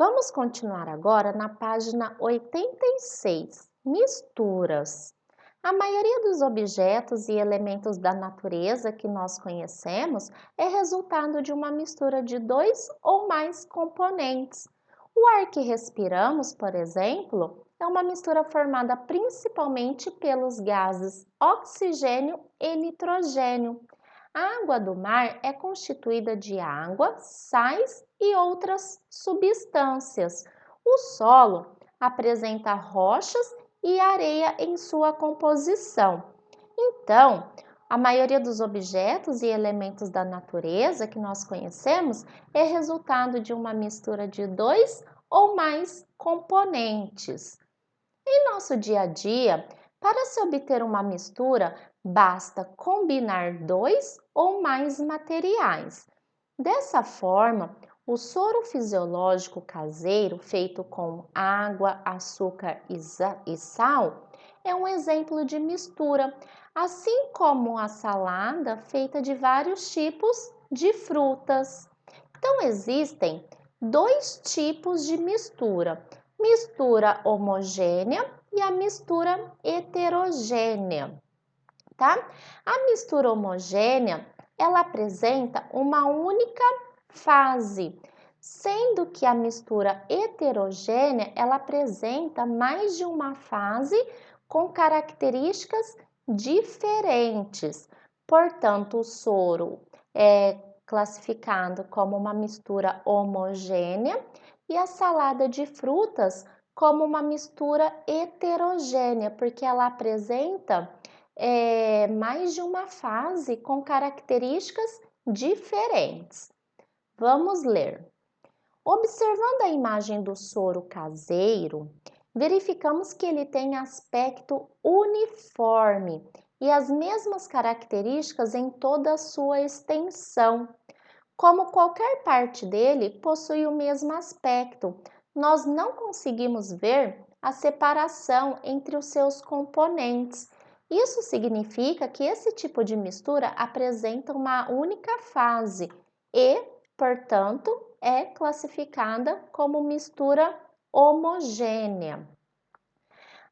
Vamos continuar agora na página 86, misturas. A maioria dos objetos e elementos da natureza que nós conhecemos é resultado de uma mistura de dois ou mais componentes. O ar que respiramos, por exemplo, é uma mistura formada principalmente pelos gases oxigênio e nitrogênio. A água do mar é constituída de água, sais e outras substâncias. O solo apresenta rochas e areia em sua composição. Então, a maioria dos objetos e elementos da natureza que nós conhecemos é resultado de uma mistura de dois ou mais componentes. Em nosso dia a dia, para se obter uma mistura, basta combinar dois ou mais materiais. Dessa forma, o soro fisiológico caseiro, feito com água, açúcar e sal, é um exemplo de mistura, assim como a salada feita de vários tipos de frutas. Então, existem dois tipos de mistura: mistura homogênea e a mistura heterogênea, tá? A mistura homogênea, ela apresenta uma única fase, sendo que a mistura heterogênea, ela apresenta mais de uma fase com características diferentes. Portanto, o soro é classificado como uma mistura homogênea e a salada de frutas como uma mistura heterogênea, porque ela apresenta mais de uma fase com características diferentes. Vamos ler. Observando a imagem do soro caseiro, verificamos que ele tem aspecto uniforme e as mesmas características em toda a sua extensão. Como qualquer parte dele possui o mesmo aspecto, nós não conseguimos ver a separação entre os seus componentes. Isso significa que esse tipo de mistura apresenta uma única fase e, portanto, é classificada como mistura homogênea.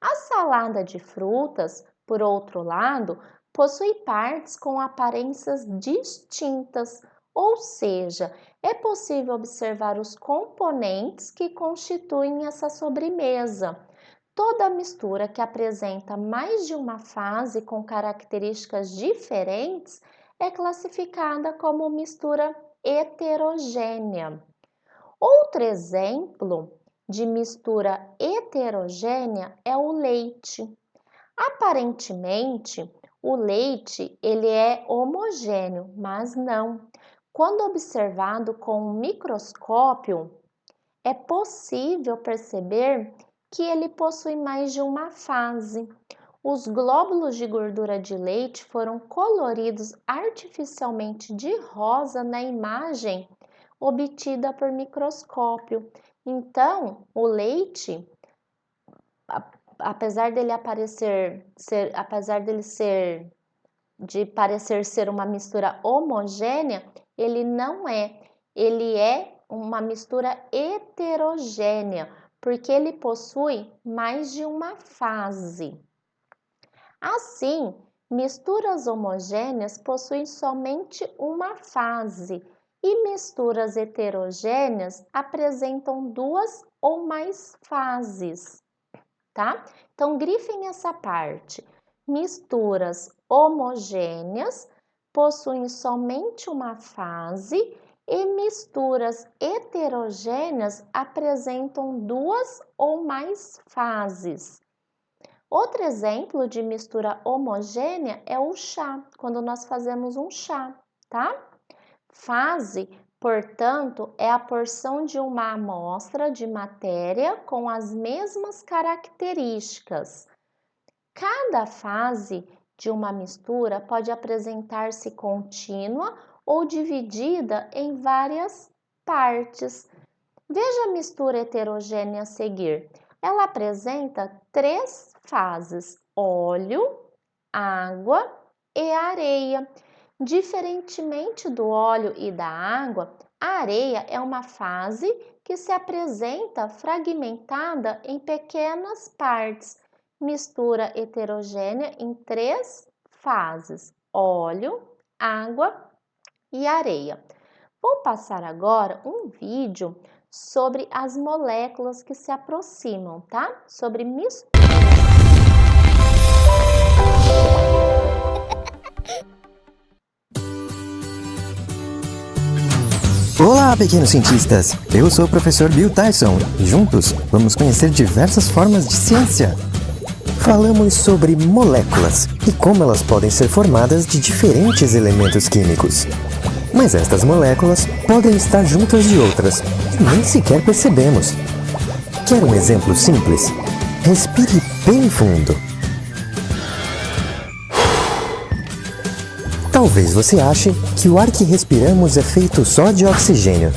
A salada de frutas, por outro lado, possui partes com aparências distintas, ou seja, é possível observar os componentes que constituem essa sobremesa. Toda mistura que apresenta mais de uma fase com características diferentes é classificada como mistura heterogênea. Outro exemplo de mistura heterogênea é o leite. Aparentemente, o leite ele é homogêneo, mas não. Quando observado com um microscópio, é possível perceber que ele possui mais de uma fase. Os glóbulos de gordura de leite foram coloridos artificialmente de rosa na imagem obtida por microscópio. Então, o leite, apesar de parecer ser uma mistura homogênea, ele não é. Ele é uma mistura heterogênea, porque ele possui mais de uma fase. Assim, misturas homogêneas possuem somente uma fase e misturas heterogêneas apresentam duas ou mais fases, tá? Então, grifem essa parte. Misturas homogêneas possuem somente uma fase e misturas heterogêneas apresentam duas ou mais fases. Outro exemplo de mistura homogênea é o chá, quando nós fazemos um chá, tá? Fase, portanto, é a porção de uma amostra de matéria com as mesmas características. Cada fase de uma mistura pode apresentar-se contínua ou dividida em várias partes. Veja a mistura heterogênea a seguir. Ela apresenta três fases: óleo, água e areia. Diferentemente do óleo e da água, A areia é uma fase que se apresenta fragmentada em pequenas partes, mistura heterogênea em 3 fases: óleo, água e areia. Vou passar agora um vídeo sobre as moléculas que se aproximam, tá? Sobre mistura. Olá, pequenos cientistas! Eu sou o professor Bill Tyson e juntos vamos conhecer diversas formas de ciência. Falamos sobre moléculas e como elas podem ser formadas de diferentes elementos químicos. Mas estas moléculas podem estar juntas de outras e nem sequer percebemos. Quer um exemplo simples? Respire bem fundo. Talvez você ache que o ar que respiramos é feito só de oxigênio,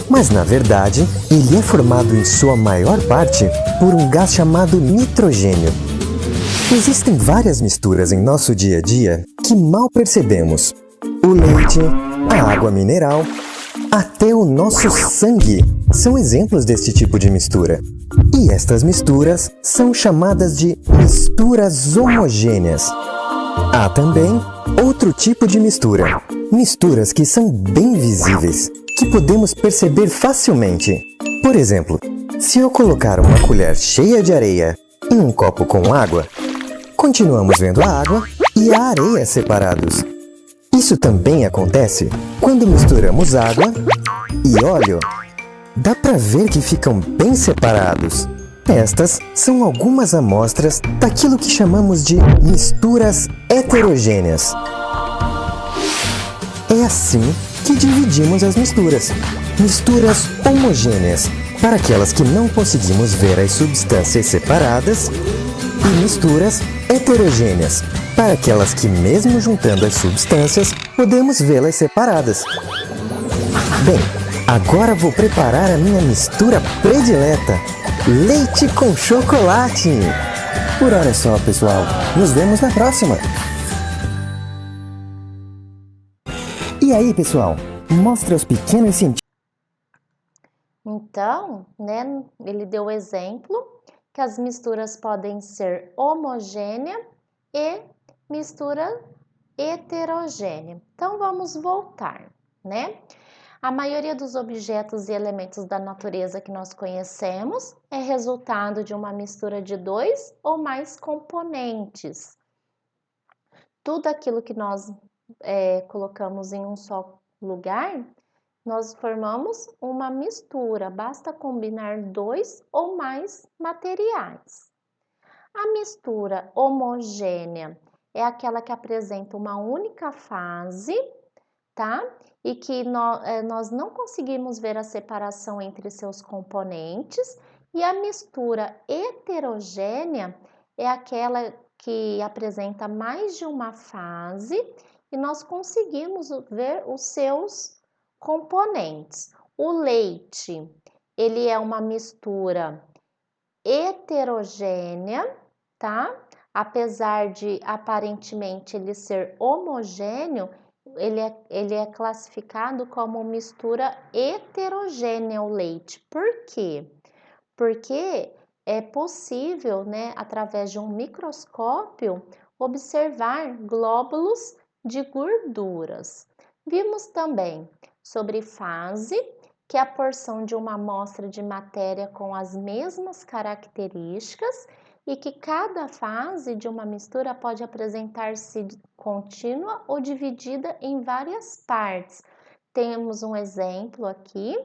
mas na verdade ele é formado em sua maior parte por um gás chamado nitrogênio. Existem várias misturas em nosso dia a dia que mal percebemos. O leite, a água mineral, até o nosso sangue são exemplos deste tipo de mistura. E estas misturas são chamadas de misturas homogêneas. Há também outro tipo de mistura, misturas que são bem visíveis, que podemos perceber facilmente. Por exemplo, se eu colocar uma colher cheia de areia em um copo com água, continuamos vendo a água e a areia separados. Isso também acontece quando misturamos água e óleo. Dá para ver que ficam bem separados. Estas são algumas amostras daquilo que chamamos de misturas heterogêneas. É assim que dividimos as misturas. Misturas homogêneas, para aquelas que não conseguimos ver as substâncias separadas, e misturas heterogêneas, para aquelas que, mesmo juntando as substâncias, podemos vê-las separadas. Bem, agora vou preparar a minha mistura predileta. Leite com chocolate! Por hora é só, pessoal. Nos vemos na próxima! E aí, pessoal? Mostra aos pequenos cientistas. Então, né, ele deu o exemplo que as misturas podem ser homogênea e mistura heterogênea. Então, vamos voltar, né? A maioria dos objetos e elementos da natureza que nós conhecemos é resultado de uma mistura de 2 ou mais componentes. Tudo aquilo que nós colocamos em um só lugar, nós formamos uma mistura, basta combinar 2 ou mais materiais. A mistura homogênea é aquela que apresenta uma única fase, tá? E que nós não conseguimos ver a separação entre seus componentes, e a mistura heterogênea é aquela que apresenta mais de uma fase e nós conseguimos ver os seus componentes. O leite, ele é uma mistura heterogênea, tá? Apesar de aparentemente ele ser homogêneo, ele é classificado como mistura heterogênea o leite. Por quê? Porque é possível, né, através de um microscópio, observar glóbulos de gorduras. Vimos também sobre fase, que é a porção de uma amostra de matéria com as mesmas características e que cada fase de uma mistura pode apresentar-se contínua ou dividida em várias partes. Temos um exemplo aqui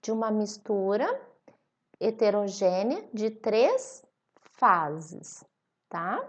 de uma mistura heterogênea de 3 fases, tá?